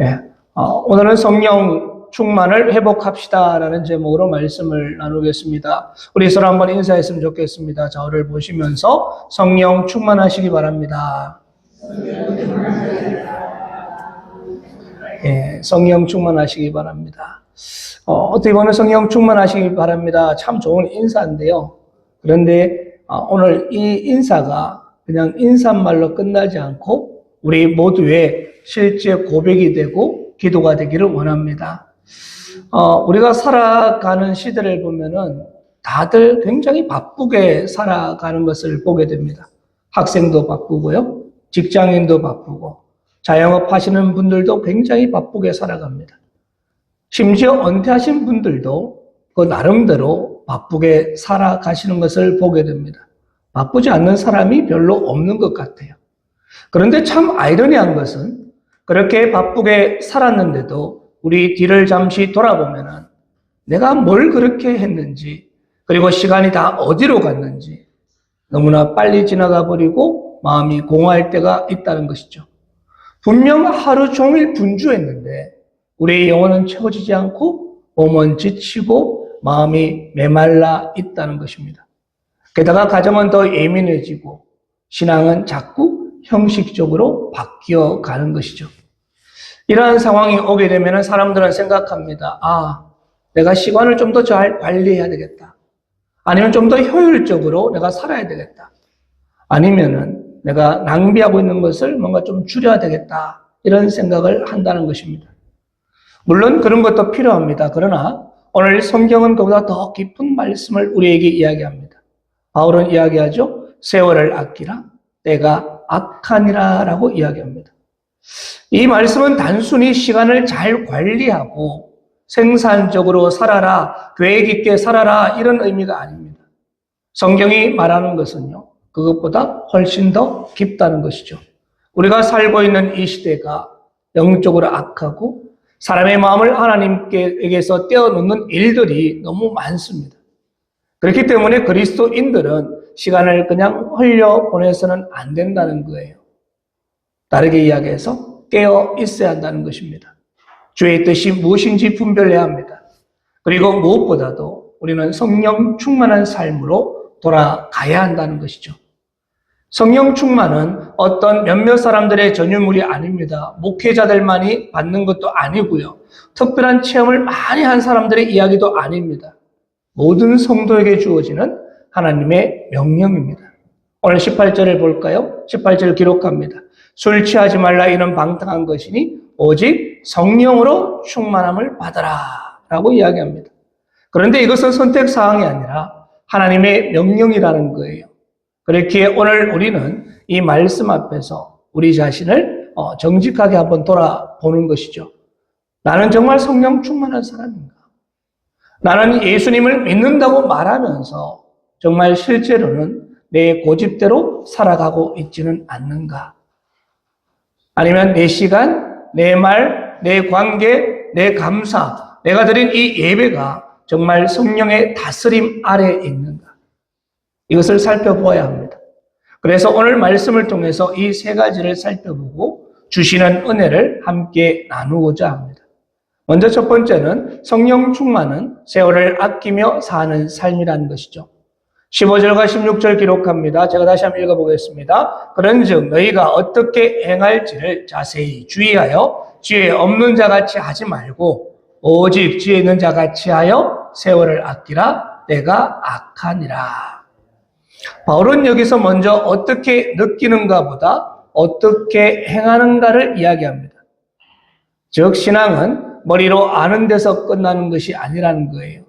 예, 오늘은 성령 충만을 회복합시다라는 제목으로 말씀을 나누겠습니다. 우리 서로 한번 인사했으면 좋겠습니다. 저를 보시면서 성령 충만하시기 바랍니다. 예, 성령 충만하시기 바랍니다. 어떻게 보면 성령 충만하시기 바랍니다. 참 좋은 인사인데요. 그런데 오늘 이 인사가 그냥 인사말로 끝나지 않고 우리 모두의 실제 고백이 되고 기도가 되기를 원합니다. 우리가 살아가는 시대를 보면은 다들 굉장히 바쁘게 살아가는 것을 보게 됩니다. 학생도 바쁘고요. 직장인도 바쁘고 자영업 하시는 분들도 굉장히 바쁘게 살아갑니다. 심지어 은퇴하신 분들도 그 나름대로 바쁘게 살아가시는 것을 보게 됩니다. 바쁘지 않는 사람이 별로 없는 것 같아요. 그런데 참 아이러니한 것은 그렇게 바쁘게 살았는데도 우리 뒤를 잠시 돌아보면은 내가 뭘 그렇게 했는지, 그리고 시간이 다 어디로 갔는지 너무나 빨리 지나가 버리고 마음이 공허할 때가 있다는 것이죠. 분명 하루 종일 분주했는데 우리의 영혼은 채워지지 않고 몸은 지치고 마음이 메말라 있다는 것입니다. 게다가 가정은 더 예민해지고 신앙은 자꾸 형식적으로 바뀌어 가는 것이죠. 이러한 상황이 오게 되면 사람들은 생각합니다. 내가 시간을 좀 더 잘 관리해야 되겠다. 아니면 좀 더 효율적으로 내가 살아야 되겠다. 아니면은 내가 낭비하고 있는 것을 뭔가 좀 줄여야 되겠다. 이런 생각을 한다는 것입니다. 물론 그런 것도 필요합니다. 그러나 오늘 성경은 그보다 더 깊은 말씀을 우리에게 이야기합니다. 바울은 이야기하죠. 세월을 아끼라. 때가 악하니라 라고 이야기합니다. 이 말씀은 단순히 시간을 잘 관리하고 생산적으로 살아라, 계획 있게 살아라 이런 의미가 아닙니다. 성경이 말하는 것은요, 그것보다 훨씬 더 깊다는 것이죠. 우리가 살고 있는 이 시대가 영적으로 악하고 사람의 마음을 하나님께서 떼어놓는 일들이 너무 많습니다. 그렇기 때문에 그리스도인들은 시간을 그냥 흘려보내서는 안 된다는 거예요. 다르게 이야기해서 깨어 있어야 한다는 것입니다. 주의 뜻이 무엇인지 분별해야 합니다. 그리고 무엇보다도 우리는 성령 충만한 삶으로 돌아가야 한다는 것이죠. 성령 충만은 어떤 몇몇 사람들의 전유물이 아닙니다. 목회자들만이 받는 것도 아니고요. 특별한 체험을 많이 한 사람들의 이야기도 아닙니다. 모든 성도에게 주어지는 하나님의 명령입니다. 오늘 18절을 볼까요? 18절 기록합니다. 술 취하지 말라 이는 방탕한 것이니 오직 성령으로 충만함을 받아라 라고 이야기합니다. 그런데 이것은 선택사항이 아니라 하나님의 명령이라는 거예요. 그렇기에 오늘 우리는 이 말씀 앞에서 우리 자신을 정직하게 한번 돌아보는 것이죠. 나는 정말 성령 충만한 사람인가? 나는 예수님을 믿는다고 말하면서 정말 실제로는 내 고집대로 살아가고 있지는 않는가? 아니면 내 시간, 내 말, 내 관계, 내 감사, 내가 드린 이 예배가 정말 성령의 다스림 아래에 있는가? 이것을 살펴보아야 합니다. 그래서 오늘 말씀을 통해서 이 세 가지를 살펴보고 주시는 은혜를 함께 나누고자 합니다. 먼저 첫 번째는 성령 충만은 세월을 아끼며 사는 삶이라는 것이죠. 15절과 16절 기록합니다. 제가 다시 한번 읽어보겠습니다. 그런즉 너희가 어떻게 행할지를 자세히 주의하여 지혜 없는 자같이 하지 말고 오직 지혜 있는 자같이 하여 세월을 아끼라. 때가 악하니라. 바울은 여기서 먼저 어떻게 느끼는가 보다 어떻게 행하는가를 이야기합니다. 즉 신앙은 머리로 아는 데서 끝나는 것이 아니라는 거예요.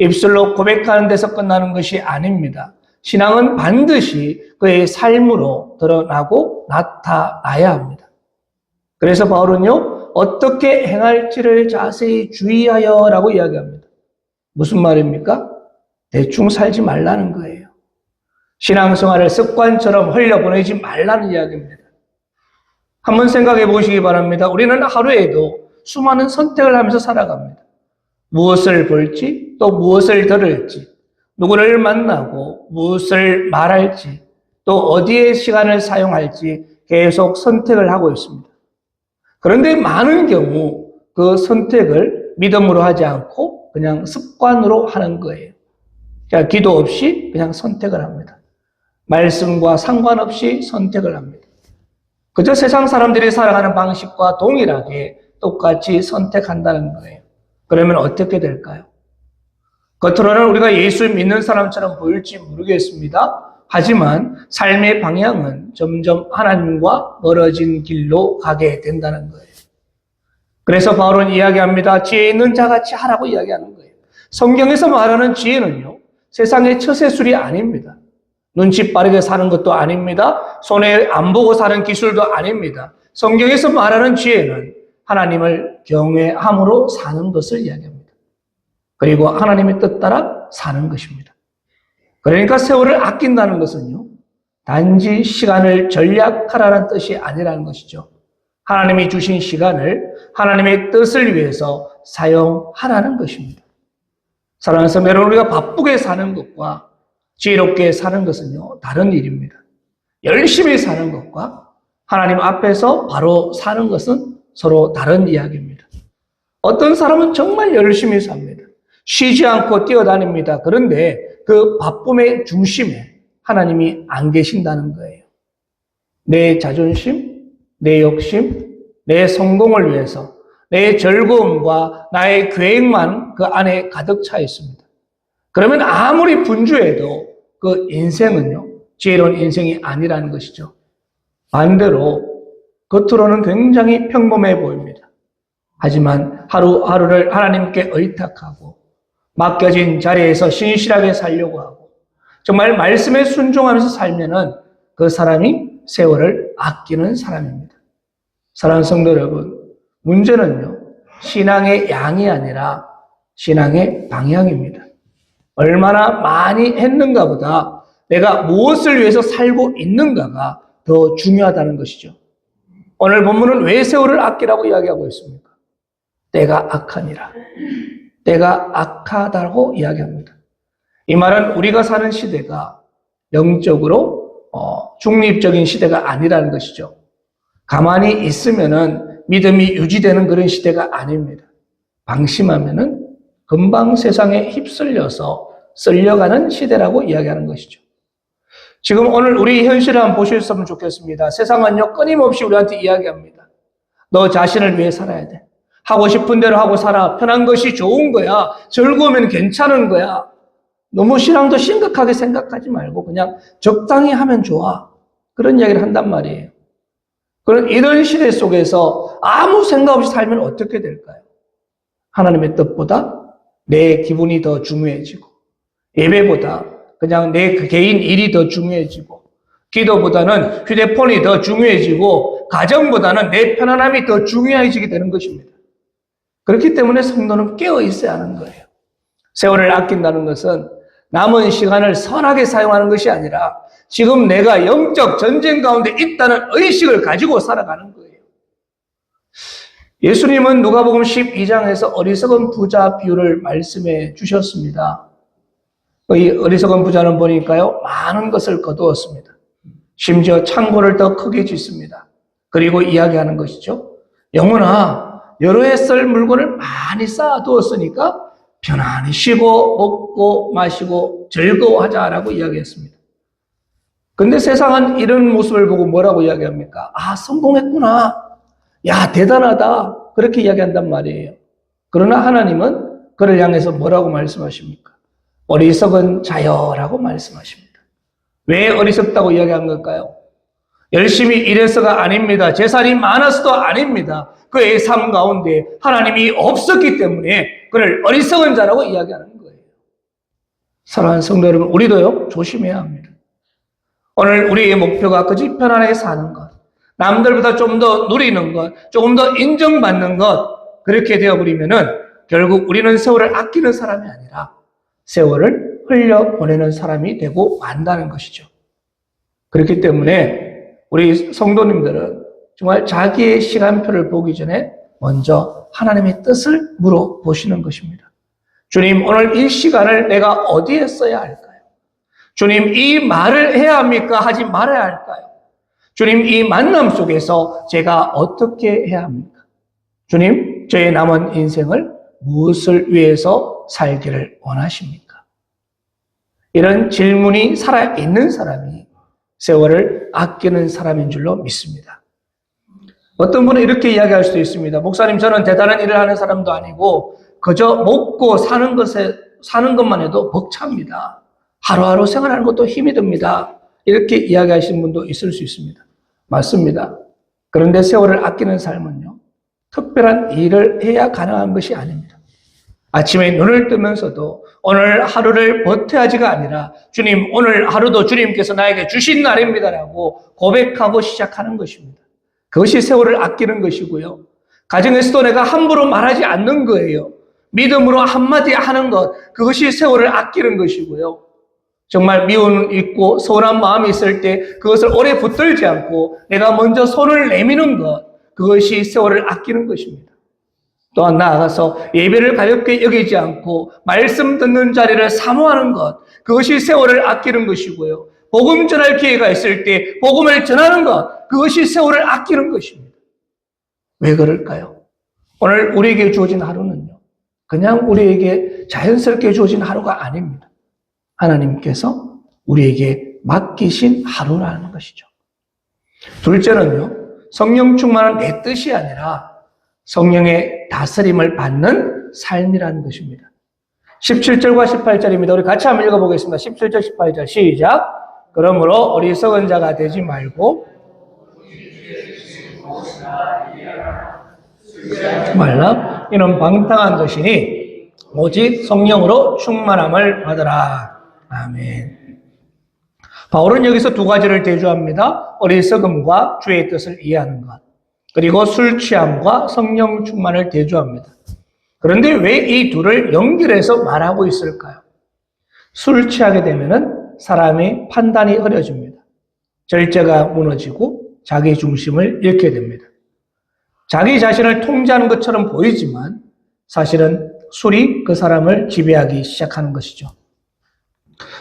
입술로 고백하는 데서 끝나는 것이 아닙니다. 신앙은 반드시 그의 삶으로 드러나고 나타나야 합니다. 그래서 바울은요, 어떻게 행할지를 자세히 주의하여 라고 이야기합니다. 무슨 말입니까? 대충 살지 말라는 거예요. 신앙생활을 습관처럼 흘려보내지 말라는 이야기입니다. 한번 생각해 보시기 바랍니다. 우리는 하루에도 수많은 선택을 하면서 살아갑니다. 무엇을 볼지, 또 무엇을 들을지, 누구를 만나고 무엇을 말할지, 또 어디에 시간을 사용할지 계속 선택을 하고 있습니다. 그런데 많은 경우 그 선택을 믿음으로 하지 않고 그냥 습관으로 하는 거예요. 자, 기도 없이 그냥 선택을 합니다. 말씀과 상관없이 선택을 합니다. 그저 세상 사람들이 살아가는 방식과 동일하게 똑같이 선택한다는 거예요. 그러면 어떻게 될까요? 겉으로는 우리가 예수 믿는 사람처럼 보일지 모르겠습니다. 하지만 삶의 방향은 점점 하나님과 멀어진 길로 가게 된다는 거예요. 그래서 바울은 이야기합니다. 지혜 있는 자같이 하라고 이야기하는 거예요. 성경에서 말하는 지혜는요, 세상의 처세술이 아닙니다. 눈치 빠르게 사는 것도 아닙니다. 손에 안 보고 사는 기술도 아닙니다. 성경에서 말하는 지혜는 하나님을 경외함으로 사는 것을 이야기합니다. 그리고 하나님의 뜻 따라 사는 것입니다. 그러니까 세월을 아낀다는 것은요, 단지 시간을 절약하라는 뜻이 아니라는 것이죠. 하나님이 주신 시간을 하나님의 뜻을 위해서 사용하라는 것입니다. 사랑하는 성도 여러분, 우리가 바쁘게 사는 것과 지혜롭게 사는 것은요, 다른 일입니다. 열심히 사는 것과 하나님 앞에서 바로 사는 것은 서로 다른 이야기입니다. 어떤 사람은 정말 열심히 삽니다. 쉬지 않고 뛰어다닙니다. 그런데 그 바쁨의 중심에 하나님이 안 계신다는 거예요. 내 자존심, 내 욕심, 내 성공을 위해서 내 즐거움과 나의 계획만 그 안에 가득 차 있습니다. 그러면 아무리 분주해도 그 인생은요, 지혜로운 인생이 아니라는 것이죠. 반대로 겉으로는 굉장히 평범해 보입니다. 하지만 하루하루를 하나님께 의탁하고 맡겨진 자리에서 신실하게 살려고 하고 정말 말씀에 순종하면서 살면은 그 사람이 세월을 아끼는 사람입니다. 사랑하는 성도 여러분, 문제는요, 신앙의 양이 아니라 신앙의 방향입니다. 얼마나 많이 했는가 보다 내가 무엇을 위해서 살고 있는가가 더 중요하다는 것이죠. 오늘 본문은 왜 세월을 아끼라고 이야기하고 있습니까? 때가 악하니라. 때가 악하다고 이야기합니다. 이 말은 우리가 사는 시대가 영적으로 중립적인 시대가 아니라는 것이죠. 가만히 있으면은 믿음이 유지되는 그런 시대가 아닙니다. 방심하면은 금방 세상에 휩쓸려서 쓸려가는 시대라고 이야기하는 것이죠. 지금 오늘 우리 현실을 한번 보셨으면 좋겠습니다. 세상은요, 끊임없이 우리한테 이야기합니다. 너 자신을 위해 살아야 돼. 하고 싶은 대로 하고 살아. 편한 것이 좋은 거야. 즐거우면 괜찮은 거야. 너무 신앙도 심각하게 생각하지 말고 그냥 적당히 하면 좋아. 그런 이야기를 한단 말이에요. 그런 이런 시대 속에서 아무 생각 없이 살면 어떻게 될까요? 하나님의 뜻보다 내 기분이 더 중요해지고, 예배보다 그냥 내 개인 일이 더 중요해지고, 기도보다는 휴대폰이 더 중요해지고, 가정보다는 내 편안함이 더 중요해지게 되는 것입니다. 그렇기 때문에 성도는 깨어 있어야 하는 거예요. 세월을 아낀다는 것은 남은 시간을 선하게 사용하는 것이 아니라 지금 내가 영적 전쟁 가운데 있다는 의식을 가지고 살아가는 거예요. 예수님은 누가복음 12장에서 어리석은 부자 비유를 말씀해 주셨습니다. 이 어리석은 부자는 보니까요, 많은 것을 거두었습니다. 심지어 창고를 더 크게 짓습니다. 그리고 이야기하는 것이죠. 영혼아, 여러 해 쓸 물건을 많이 쌓아두었으니까 편안히 쉬고 먹고 마시고 즐거워하자라고 이야기했습니다. 근데 세상은 이런 모습을 보고 뭐라고 이야기합니까? 아, 성공했구나. 야, 대단하다. 그렇게 이야기한단 말이에요. 그러나 하나님은 그를 향해서 뭐라고 말씀하십니까? 어리석은 자여라고 말씀하십니다. 왜 어리석다고 이야기한 걸까요? 열심히 일해서가 아닙니다. 재산이 많아서도 아닙니다. 그의 삶 가운데 하나님이 없었기 때문에 그를 어리석은 자라고 이야기하는 거예요. 사랑하는 성도 여러분, 우리도요, 조심해야 합니다. 오늘 우리의 목표가 그저 편안하게 사는 것, 남들보다 좀 더 누리는 것, 조금 더 인정받는 것, 그렇게 되어버리면은 결국 우리는 세월을 아끼는 사람이 아니라 세월을 흘려보내는 사람이 되고 만다는 것이죠. 그렇기 때문에 우리 성도님들은 정말 자기의 시간표를 보기 전에 먼저 하나님의 뜻을 물어보시는 것입니다. 주님, 오늘 이 시간을 내가 어디에 써야 할까요? 주님, 이 말을 해야 합니까? 하지 말아야 할까요? 주님, 이 만남 속에서 제가 어떻게 해야 합니까? 주님, 저의 남은 인생을 무엇을 위해서 살기를 원하십니까? 이런 질문이 살아있는 사람이 세월을 아끼는 사람인 줄로 믿습니다. 어떤 분은 이렇게 이야기할 수도 있습니다. 목사님, 저는 대단한 일을 하는 사람도 아니고 그저 먹고 사는 것만 해도 벅찹니다. 하루하루 생활하는 것도 힘이 듭니다. 이렇게 이야기하시는 분도 있을 수 있습니다. 맞습니다. 그런데 세월을 아끼는 삶은요, 특별한 일을 해야 가능한 것이 아닙니다. 아침에 눈을 뜨면서도 오늘 하루를 버텨야지가 아니라 주님, 오늘 하루도 주님께서 나에게 주신 날입니다라고 고백하고 시작하는 것입니다. 그것이 세월을 아끼는 것이고요. 가정에서도 내가 함부로 말하지 않는 거예요. 믿음으로 한마디 하는 것, 그것이 세월을 아끼는 것이고요. 정말 미움이 있고 서운한 마음이 있을 때 그것을 오래 붙들지 않고 내가 먼저 손을 내미는 것, 그것이 세월을 아끼는 것입니다. 또한 나아가서 예배를 가볍게 여기지 않고 말씀 듣는 자리를 사모하는 것, 그것이 세월을 아끼는 것이고요. 복음 전할 기회가 있을 때 복음을 전하는 것, 그것이 세월을 아끼는 것입니다. 왜 그럴까요? 오늘 우리에게 주어진 하루는요, 그냥 우리에게 자연스럽게 주어진 하루가 아닙니다. 하나님께서 우리에게 맡기신 하루라는 것이죠. 둘째는요, 성령 충만은 내 뜻이 아니라 성령의 다스림을 받는 삶이라는 것입니다. 17절과 18절입니다. 우리 같이 한번 읽어보겠습니다. 17절, 18절 시작. 그러므로 어리석은 자가 되지 말고 말라. 이는 방탕한 것이니 오직 성령으로 충만함을 받으라. 아멘. 바울은 여기서 두 가지를 대조합니다. 어리석음과 주의 뜻을 이해하는 것, 그리고 술 취함과 성령 충만을 대조합니다. 그런데 왜 이 둘을 연결해서 말하고 있을까요? 술 취하게 되면은 사람의 판단이 흐려집니다. 절제가 무너지고 자기 중심을 잃게 됩니다. 자기 자신을 통제하는 것처럼 보이지만 사실은 술이 그 사람을 지배하기 시작하는 것이죠.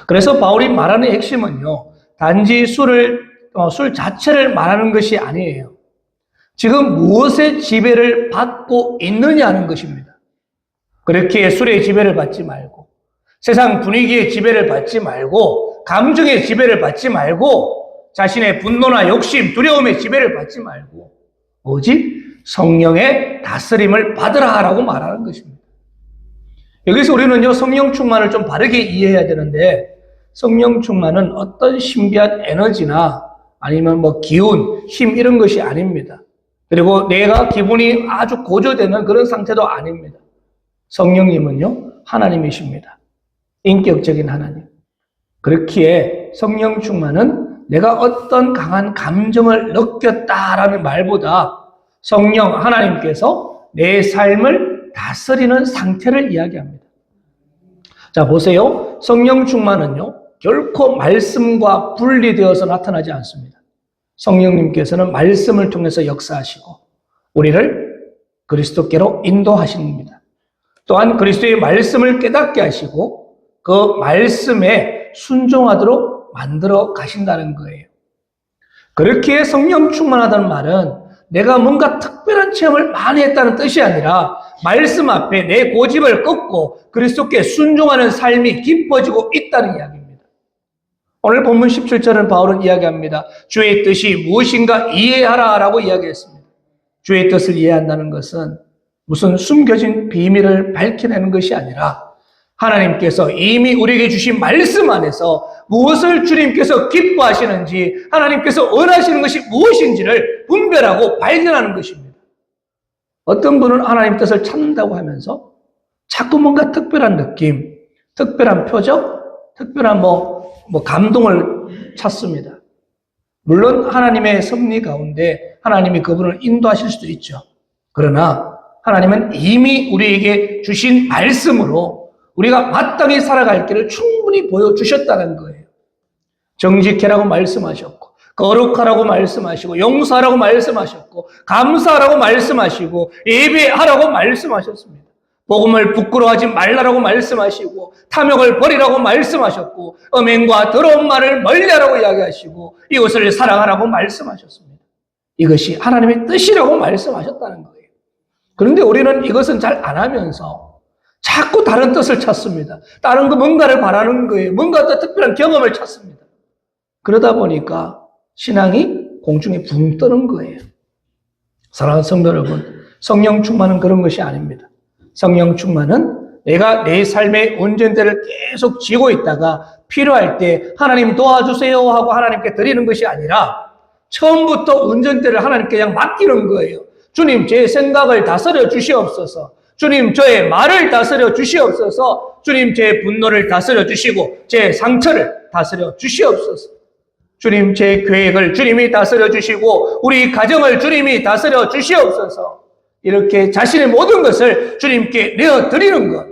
그래서 바울이 말하는 핵심은요, 단지 술 자체를 말하는 것이 아니에요. 지금 무엇의 지배를 받고 있느냐는 것입니다. 그렇게 술의 지배를 받지 말고, 세상 분위기의 지배를 받지 말고, 감정의 지배를 받지 말고, 자신의 분노나 욕심, 두려움의 지배를 받지 말고, 오직 성령의 다스림을 받으라라고 말하는 것입니다. 여기서 우리는요, 성령 충만을 좀 바르게 이해해야 되는데, 성령 충만은 어떤 신비한 에너지나 아니면 기운, 힘 이런 것이 아닙니다. 그리고 내가 기분이 아주 고조되는 그런 상태도 아닙니다. 성령님은요, 하나님이십니다. 인격적인 하나님. 그렇기에 성령 충만은 내가 어떤 강한 감정을 느꼈다라는 말보다 성령 하나님께서 내 삶을 다스리는 상태를 이야기합니다. 자, 보세요. 성령 충만은요, 결코 말씀과 분리되어서 나타나지 않습니다. 성령님께서는 말씀을 통해서 역사하시고 우리를 그리스도께로 인도하십니다. 또한 그리스도의 말씀을 깨닫게 하시고 그 말씀에 순종하도록 만들어 가신다는 거예요. 그렇게 성령 충만하다는 말은 내가 뭔가 특별한 체험을 많이 했다는 뜻이 아니라 말씀 앞에 내 고집을 꺾고 그리스도께 순종하는 삶이 깊어지고 있다는 이야기입니다. 오늘 본문 17절은 바울은 이야기합니다. 주의 뜻이 무엇인가 이해하라라고 이야기했습니다. 주의 뜻을 이해한다는 것은 무슨 숨겨진 비밀을 밝혀내는 것이 아니라 하나님께서 이미 우리에게 주신 말씀 안에서 무엇을 주님께서 기뻐하시는지, 하나님께서 원하시는 것이 무엇인지를 분별하고 발견하는 것입니다. 어떤 분은 하나님 뜻을 찾는다고 하면서 자꾸 뭔가 특별한 느낌, 특별한 표적, 특별한 감동을 찾습니다. 물론 하나님의 섭리 가운데 하나님이 그분을 인도하실 수도 있죠. 그러나 하나님은 이미 우리에게 주신 말씀으로 우리가 마땅히 살아갈 길을 충분히 보여주셨다는 거예요. 정직해라고 말씀하셨고, 거룩하라고 말씀하시고, 용서하라고 말씀하셨고, 감사하라고 말씀하시고, 예배하라고 말씀하셨습니다. 복음을 부끄러워하지 말라라고 말씀하시고 탐욕을 버리라고 말씀하셨고 음행과 더러운 말을 멀리하라고 이야기하시고 이것을 사랑하라고 말씀하셨습니다. 이것이 하나님의 뜻이라고 말씀하셨다는 거예요. 그런데 우리는 이것은 잘 안 하면서 자꾸 다른 뜻을 찾습니다. 다른 거 뭔가를 바라는 거예요. 뭔가 또 특별한 경험을 찾습니다. 그러다 보니까 신앙이 공중에 붕 뜨는 거예요. 사랑하는 성도 여러분, 성령 충만은 그런 것이 아닙니다. 성령 충만은 내가 내 삶의 운전대를 계속 쥐고 있다가 필요할 때 하나님 도와주세요 하고 하나님께 드리는 것이 아니라 처음부터 운전대를 하나님께 그냥 맡기는 거예요. 주님, 제 생각을 다스려 주시옵소서. 주님, 저의 말을 다스려 주시옵소서. 주님, 제 분노를 다스려 주시고 제 상처를 다스려 주시옵소서. 주님, 제 계획을 주님이 다스려 주시고 우리 가정을 주님이 다스려 주시옵소서. 이렇게 자신의 모든 것을 주님께 내어드리는 것.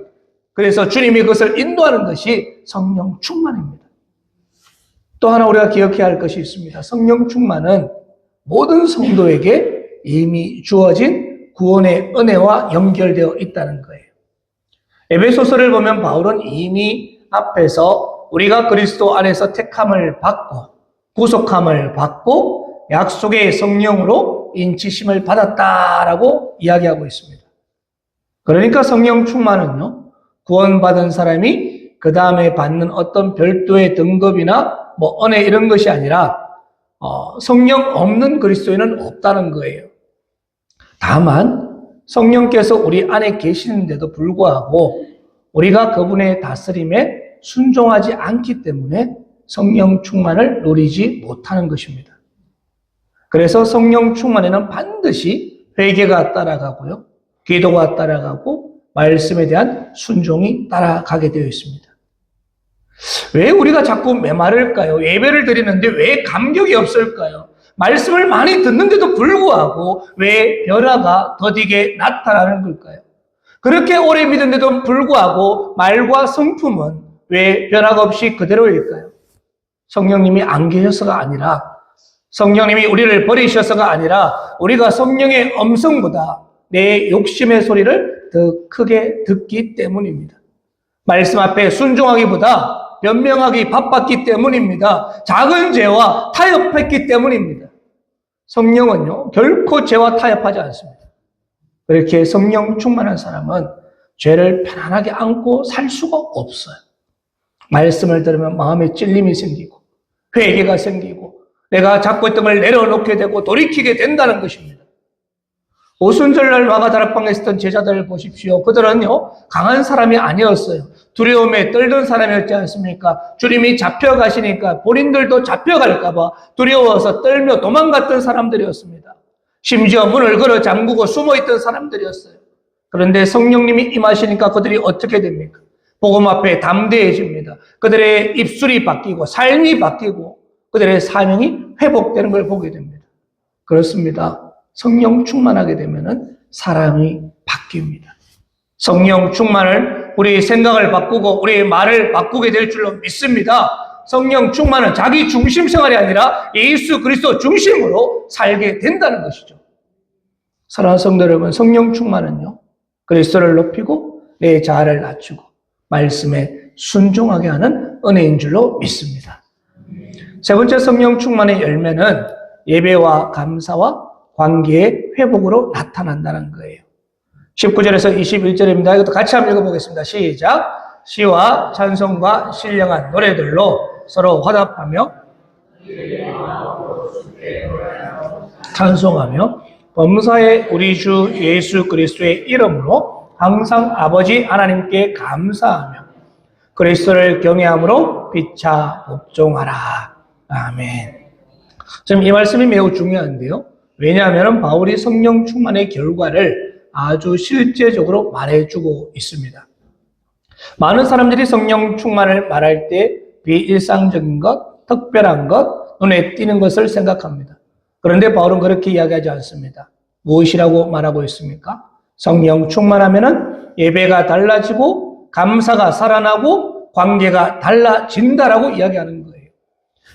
그래서 주님이 그것을 인도하는 것이 성령 충만입니다. 또 하나 우리가 기억해야 할 것이 있습니다. 성령 충만은 모든 성도에게 이미 주어진 구원의 은혜와 연결되어 있다는 거예요. 에베소서를 보면 바울은 이미 앞에서 우리가 그리스도 안에서 택함을 받고 구속함을 받고 약속의 성령으로 인치심을 받았다라고 이야기하고 있습니다. 그러니까 성령 충만은요, 구원받은 사람이 그 다음에 받는 어떤 별도의 등급이나 은혜 이런 것이 아니라 성령 없는 그리스도인은 없다는 거예요. 다만 성령께서 우리 안에 계시는데도 불구하고 우리가 그분의 다스림에 순종하지 않기 때문에 성령 충만을 누리지 못하는 것입니다. 그래서 성령 충만에는 반드시 회개가 따라가고요, 기도가 따라가고 말씀에 대한 순종이 따라가게 되어 있습니다. 왜 우리가 자꾸 메마를까요? 예배를 드리는데 왜 감격이 없을까요? 말씀을 많이 듣는데도 불구하고 왜 변화가 더디게 나타나는 걸까요? 그렇게 오래 믿었는데도 불구하고 말과 성품은 왜 변화가 없이 그대로일까요? 성령님이 안 계셔서가 아니라, 성령님이 우리를 버리셔서가 아니라 우리가 성령의 음성보다 내 욕심의 소리를 더 크게 듣기 때문입니다. 말씀 앞에 순종하기보다 변명하기 바빴기 때문입니다. 작은 죄와 타협했기 때문입니다. 성령은요, 결코 죄와 타협하지 않습니다. 그렇게 성령 충만한 사람은 죄를 편안하게 안고 살 수가 없어요. 말씀을 들으면 마음에 찔림이 생기고 회개가 생기고 내가 잡고 있던 걸 내려놓게 되고 돌이키게 된다는 것입니다. 오순절날 마가다락방에 있었던 제자들을 보십시오. 그들은요, 강한 사람이 아니었어요. 두려움에 떨던 사람이었지 않습니까? 주님이 잡혀가시니까 본인들도 잡혀갈까봐 두려워서 떨며 도망갔던 사람들이었습니다. 심지어 문을 걸어 잠그고 숨어있던 사람들이었어요. 그런데 성령님이 임하시니까 그들이 어떻게 됩니까? 복음 앞에 담대해집니다. 그들의 입술이 바뀌고 삶이 바뀌고 그들의 사명이 회복되는 걸 보게 됩니다. 그렇습니다. 성령 충만하게 되면은 사람이 바뀝니다. 성령 충만을 우리의 생각을 바꾸고 우리의 말을 바꾸게 될 줄로 믿습니다. 성령 충만은 자기 중심 생활이 아니라 예수 그리스도 중심으로 살게 된다는 것이죠. 사랑하는 성도 여러분, 성령 충만은요, 그리스도를 높이고 내 자아를 낮추고 말씀에 순종하게 하는 은혜인 줄로 믿습니다. 세 번째 성령 충만의 열매는 예배와 감사와 관계의 회복으로 나타난다는 거예요. 19절에서 21절입니다. 이것도 같이 한번 읽어보겠습니다. 시작. 시와 찬송과 신령한 노래들로 서로 화답하며 찬송하며 범사의 우리 주 예수 그리스도의 이름으로 항상 아버지 하나님께 감사하며 그리스도를 경외함으로 피차 복종하라. 아멘. 지금 이 말씀이 매우 중요한데요. 왜냐하면 바울이 성령 충만의 결과를 아주 실제적으로 말해주고 있습니다. 많은 사람들이 성령 충만을 말할 때 비일상적인 것, 특별한 것, 눈에 띄는 것을 생각합니다. 그런데 바울은 그렇게 이야기하지 않습니다. 무엇이라고 말하고 있습니까? 성령 충만하면은 예배가 달라지고 감사가 살아나고 관계가 달라진다라고 이야기하는 거예요.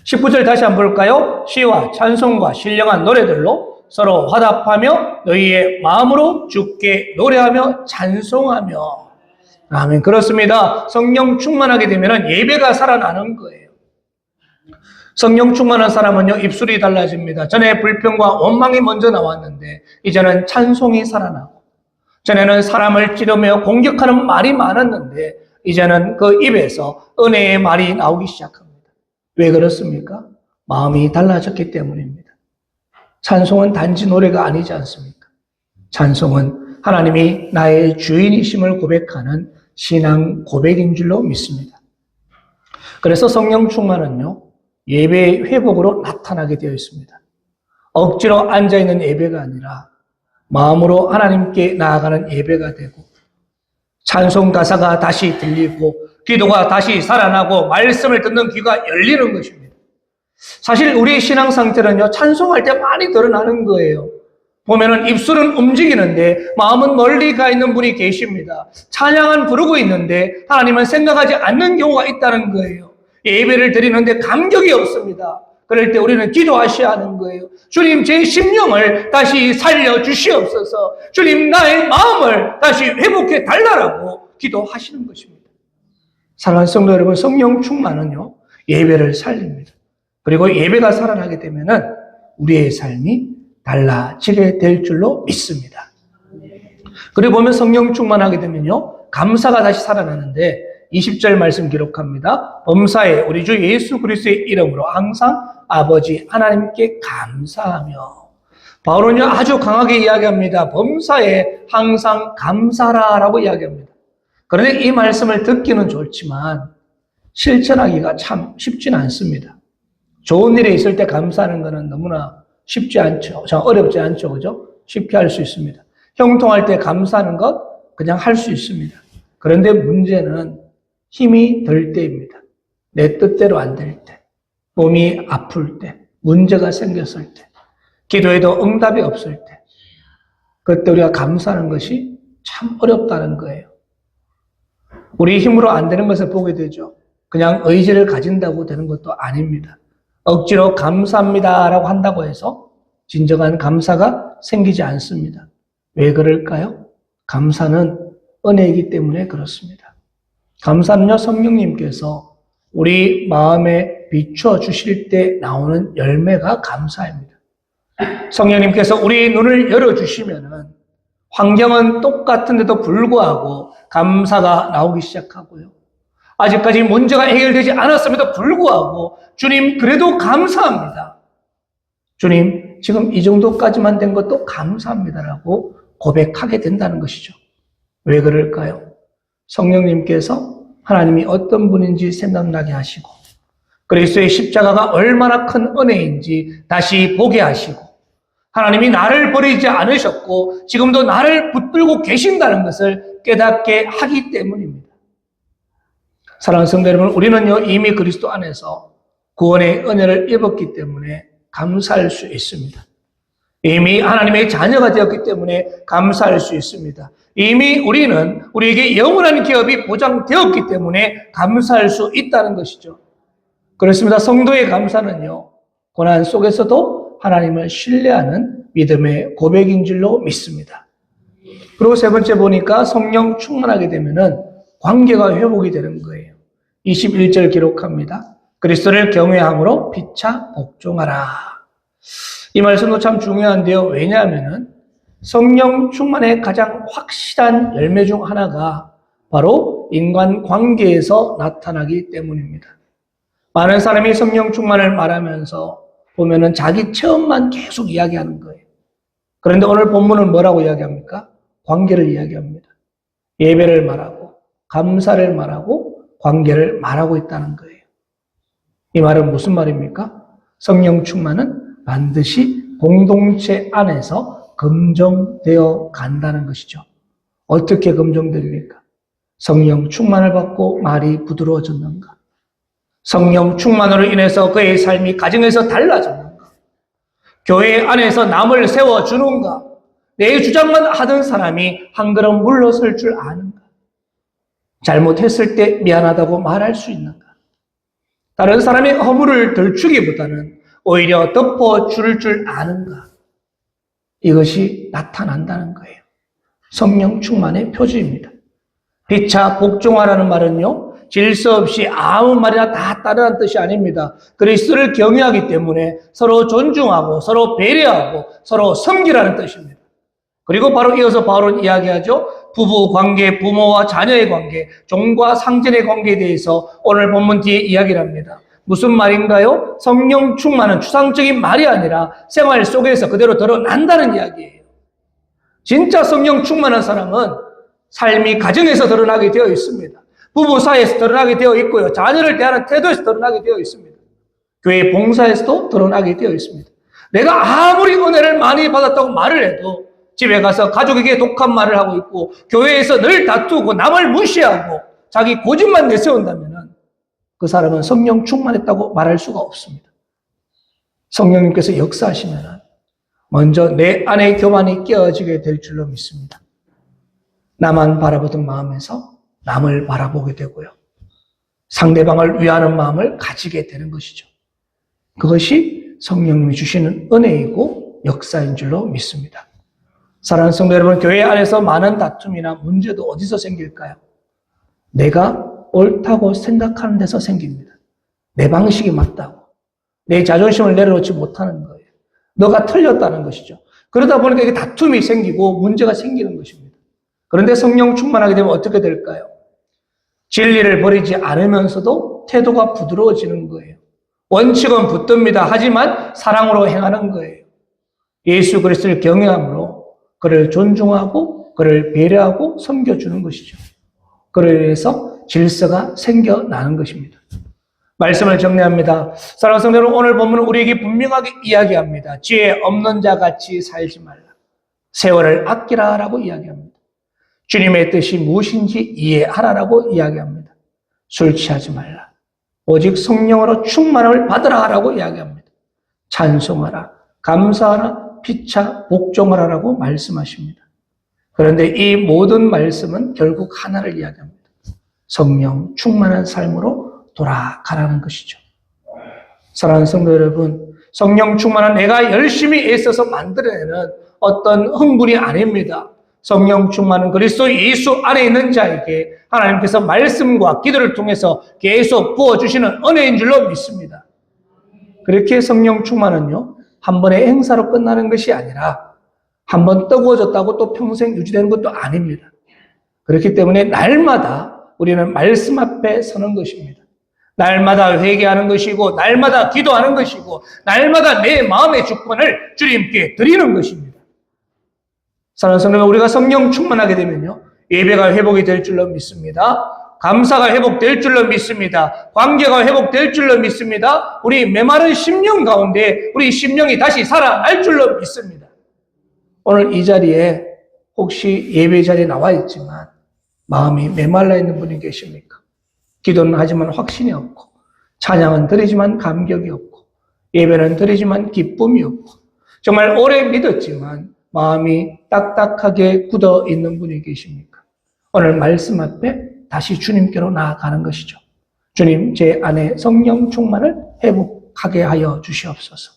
19절 다시 한번 볼까요? 시와 찬송과 신령한 노래들로 서로 화답하며 너희의 마음으로 주께 노래하며 찬송하며. 아멘. 그렇습니다. 성령 충만하게 되면 예배가 살아나는 거예요. 성령 충만한 사람은요, 입술이 달라집니다. 전에 불평과 원망이 먼저 나왔는데 이제는 찬송이 살아나고, 전에는 사람을 찌르며 공격하는 말이 많았는데 이제는 그 입에서 은혜의 말이 나오기 시작합니다. 왜 그렇습니까? 마음이 달라졌기 때문입니다. 찬송은 단지 노래가 아니지 않습니까? 찬송은 하나님이 나의 주인이심을 고백하는 신앙 고백인 줄로 믿습니다. 그래서 성령 충만은요, 예배의 회복으로 나타나게 되어 있습니다. 억지로 앉아있는 예배가 아니라 마음으로 하나님께 나아가는 예배가 되고, 찬송 가사가 다시 들리고 기도가 다시 살아나고 말씀을 듣는 귀가 열리는 것입니다. 사실 우리의 신앙 상태는요, 찬송할 때 많이 드러나는 거예요. 보면은 입술은 움직이는데 마음은 멀리 가 있는 분이 계십니다. 찬양은 부르고 있는데 하나님은 생각하지 않는 경우가 있다는 거예요. 예배를 드리는데 감격이 없습니다. 그럴 때 우리는 기도하셔야 하는 거예요. 주님, 제 심령을 다시 살려주시옵소서. 주님, 나의 마음을 다시 회복해 달라라고 기도하시는 것입니다. 사랑하는 성도 여러분, 성령 충만은요, 예배를 살립니다. 그리고 예배가 살아나게 되면은 우리의 삶이 달라지게 될 줄로 믿습니다. 그리고 보면 성령 충만하게 되면요, 감사가 다시 살아나는데 20절 말씀 기록합니다. 범사에 우리 주 예수 그리스도의 이름으로 항상 아버지 하나님께 감사하며. 바울은요, 아주 강하게 이야기합니다. 범사에 항상 감사라라고 이야기합니다. 그런데 이 말씀을 듣기는 좋지만 실천하기가 참 쉽지는 않습니다. 좋은 일에 있을 때 감사하는 것은 너무나 쉽지 않죠. 어렵지 않죠. 그죠? 쉽게 할 수 있습니다. 형통할 때 감사하는 것 그냥 할 수 있습니다. 그런데 문제는 힘이 들 때입니다. 내 뜻대로 안 될 때, 몸이 아플 때, 문제가 생겼을 때, 기도에도 응답이 없을 때, 그때 우리가 감사하는 것이 참 어렵다는 거예요. 우리 힘으로 안 되는 것을 보게 되죠. 그냥 의지를 가진다고 되는 것도 아닙니다. 억지로 감사합니다라고 한다고 해서 진정한 감사가 생기지 않습니다. 왜 그럴까요? 감사는 은혜이기 때문에 그렇습니다. 감사는요, 성령님께서 우리 마음에 비춰주실 때 나오는 열매가 감사입니다. 성령님께서 우리 눈을 열어주시면은 환경은 똑같은데도 불구하고 감사가 나오기 시작하고요. 아직까지 문제가 해결되지 않았음에도 불구하고 주님, 그래도 감사합니다. 주님, 지금 이 정도까지만 된 것도 감사합니다라고 고백하게 된다는 것이죠. 왜 그럴까요? 성령님께서 하나님이 어떤 분인지 생각나게 하시고 그리스도의 십자가가 얼마나 큰 은혜인지 다시 보게 하시고 하나님이 나를 버리지 않으셨고 지금도 나를 붙들고 계신다는 것을 깨닫게 하기 때문입니다. 사랑하는 성도 여러분, 우리는요, 이미 그리스도 안에서 구원의 은혜를 입었기 때문에 감사할 수 있습니다. 이미 하나님의 자녀가 되었기 때문에 감사할 수 있습니다. 이미 우리는 우리에게 영원한 기업이 보장되었기 때문에 감사할 수 있다는 것이죠. 그렇습니다. 성도의 감사는요, 고난 속에서도 하나님을 신뢰하는 믿음의 고백인 줄로 믿습니다. 그리고 세 번째 보니까 성령 충만하게 되면은 관계가 회복이 되는 거예요. 21절 기록합니다. 그리스도를 경외함으로 피차 복종하라. 이 말씀도 참 중요한데요. 왜냐하면은 성령 충만의 가장 확실한 열매 중 하나가 바로 인간 관계에서 나타나기 때문입니다. 많은 사람이 성령 충만을 말하면서 보면은 자기 체험만 계속 이야기하는 거예요. 그런데 오늘 본문은 뭐라고 이야기합니까? 관계를 이야기합니다. 예배를 말하고 감사를 말하고 관계를 말하고 있다는 거예요. 이 말은 무슨 말입니까? 성령 충만은 반드시 공동체 안에서 검증되어 간다는 것이죠. 어떻게 검증됩니까? 성령 충만을 받고 말이 부드러워졌는가? 성령 충만으로 인해서 그의 삶이 가정에서 달라졌는가? 교회 안에서 남을 세워주는가? 내 주장만 하던 사람이 한 걸음 물러설 줄 아는가? 잘못했을 때 미안하다고 말할 수 있는가? 다른 사람의 허물을 들추기보다는 오히려 덮어줄 줄 아는가? 이것이 나타난다는 거예요. 성령 충만의 표지입니다. 피차 복종하라는 말은요, 질서 없이 아무 말이나 다 따르라는 뜻이 아닙니다. 그리스도를 경외하기 때문에 서로 존중하고 서로 배려하고 서로 섬기라는 뜻입니다. 그리고 바로 이어서 바울은 이야기하죠. 부부 관계, 부모와 자녀의 관계, 종과 상전의 관계에 대해서 오늘 본문 뒤에 이야기를 합니다. 무슨 말인가요? 성령 충만은 추상적인 말이 아니라 생활 속에서 그대로 드러난다는 이야기예요. 진짜 성령 충만한 사람은 삶이 가정에서 드러나게 되어 있습니다. 부부 사이에서 드러나게 되어 있고요. 자녀를 대하는 태도에서 드러나게 되어 있습니다. 교회 봉사에서도 드러나게 되어 있습니다. 내가 아무리 은혜를 많이 받았다고 말을 해도 집에 가서 가족에게 독한 말을 하고 있고 교회에서 늘 다투고 남을 무시하고 자기 고집만 내세운다면 그 사람은 성령 충만했다고 말할 수가 없습니다. 성령님께서 역사하시면 먼저 내 안에 교만이 깨어지게 될 줄로 믿습니다. 나만 바라보던 마음에서 남을 바라보게 되고요. 상대방을 위하는 마음을 가지게 되는 것이죠. 그것이 성령님이 주시는 은혜이고 역사인 줄로 믿습니다. 사랑하는 성도 여러분, 교회 안에서 많은 다툼이나 문제도 어디서 생길까요? 내가 옳다고 생각하는 데서 생깁니다. 내 방식이 맞다고. 내 자존심을 내려놓지 못하는 거예요. 너가 틀렸다는 것이죠. 그러다 보니까 이게 다툼이 생기고 문제가 생기는 것입니다. 그런데 성령 충만하게 되면 어떻게 될까요? 진리를 버리지 않으면서도 태도가 부드러워지는 거예요. 원칙은 붙듭니다. 하지만 사랑으로 행하는 거예요. 예수 그리스도를 경외함으로 그를 존중하고 그를 배려하고 섬겨주는 것이죠. 그로 인해서 질서가 생겨나는 것입니다. 말씀을 정리합니다. 사랑하는 성도 여러분, 오늘 본문은 우리에게 분명하게 이야기합니다. 지혜 없는 자 같이 살지 말라. 세월을 아끼라라고 이야기합니다. 주님의 뜻이 무엇인지 이해하라라고 이야기합니다. 술 취하지 말라. 오직 성령으로 충만함을 받으라라고 이야기합니다. 찬송하라, 감사하라, 피차 복종하라라고 말씀하십니다. 그런데 이 모든 말씀은 결국 하나를 이야기합니다. 성령 충만한 삶으로 돌아가라는 것이죠. 사랑하는 성도 여러분, 성령 충만한 내가 열심히 애써서 만들어내는 어떤 흥분이 아닙니다. 성령 충만은 그리스도 예수 안에 있는 자에게 하나님께서 말씀과 기도를 통해서 계속 부어주시는 은혜인 줄로 믿습니다. 그렇게 성령 충만은요, 한 번의 행사로 끝나는 것이 아니라 한 번 뜨거워졌다고 또 평생 유지되는 것도 아닙니다. 그렇기 때문에 날마다 우리는 말씀 앞에 서는 것입니다. 날마다 회개하는 것이고 날마다 기도하는 것이고 날마다 내 마음의 주권을 주님께 드리는 것입니다. 사랑하는 성도 여러분, 우리가 성령 충만하게 되면요, 예배가 회복이 될 줄로 믿습니다. 감사가 회복될 줄로 믿습니다. 관계가 회복될 줄로 믿습니다. 우리 메마른 심령 가운데 우리 심령이 다시 살아날 줄로 믿습니다. 오늘 이 자리에 혹시 예배 자리에 나와 있지만 마음이 메말라 있는 분이 계십니까? 기도는 하지만 확신이 없고, 찬양은 드리지만 감격이 없고, 예배는 드리지만 기쁨이 없고, 정말 오래 믿었지만 마음이 딱딱하게 굳어 있는 분이 계십니까? 오늘 말씀 앞에 다시 주님께로 나아가는 것이죠. 주님, 제 안에 성령 충만을 회복하게 하여 주시옵소서.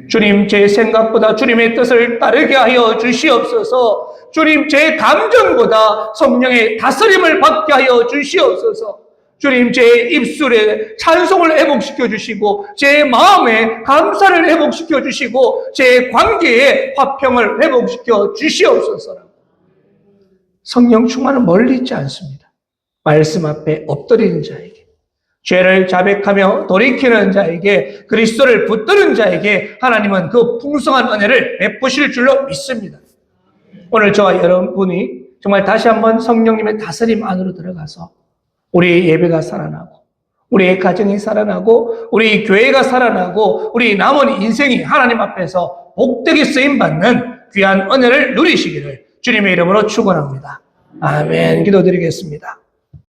주님, 제 생각보다 주님의 뜻을 따르게 하여 주시옵소서. 주님, 제 감정보다 성령의 다스림을 받게 하여 주시옵소서. 주님, 제 입술에 찬송을 회복시켜 주시고 제 마음에 감사를 회복시켜 주시고 제 관계에 화평을 회복시켜 주시옵소서. 성령 충만은 멀리 있지 않습니다. 말씀 앞에 엎드리는 자에게, 죄를 자백하며 돌이키는 자에게, 그리스도를 붙드는 자에게 하나님은 그 풍성한 은혜를 베푸실 줄로 믿습니다. 오늘 저와 여러분이 정말 다시 한번 성령님의 다스림 안으로 들어가서 우리의 예배가 살아나고, 우리의 가정이 살아나고, 우리 교회가 살아나고, 우리 남은 인생이 하나님 앞에서 복되게 쓰임받는 귀한 은혜를 누리시기를 주님의 이름으로 축원합니다. 아멘. 기도드리겠습니다.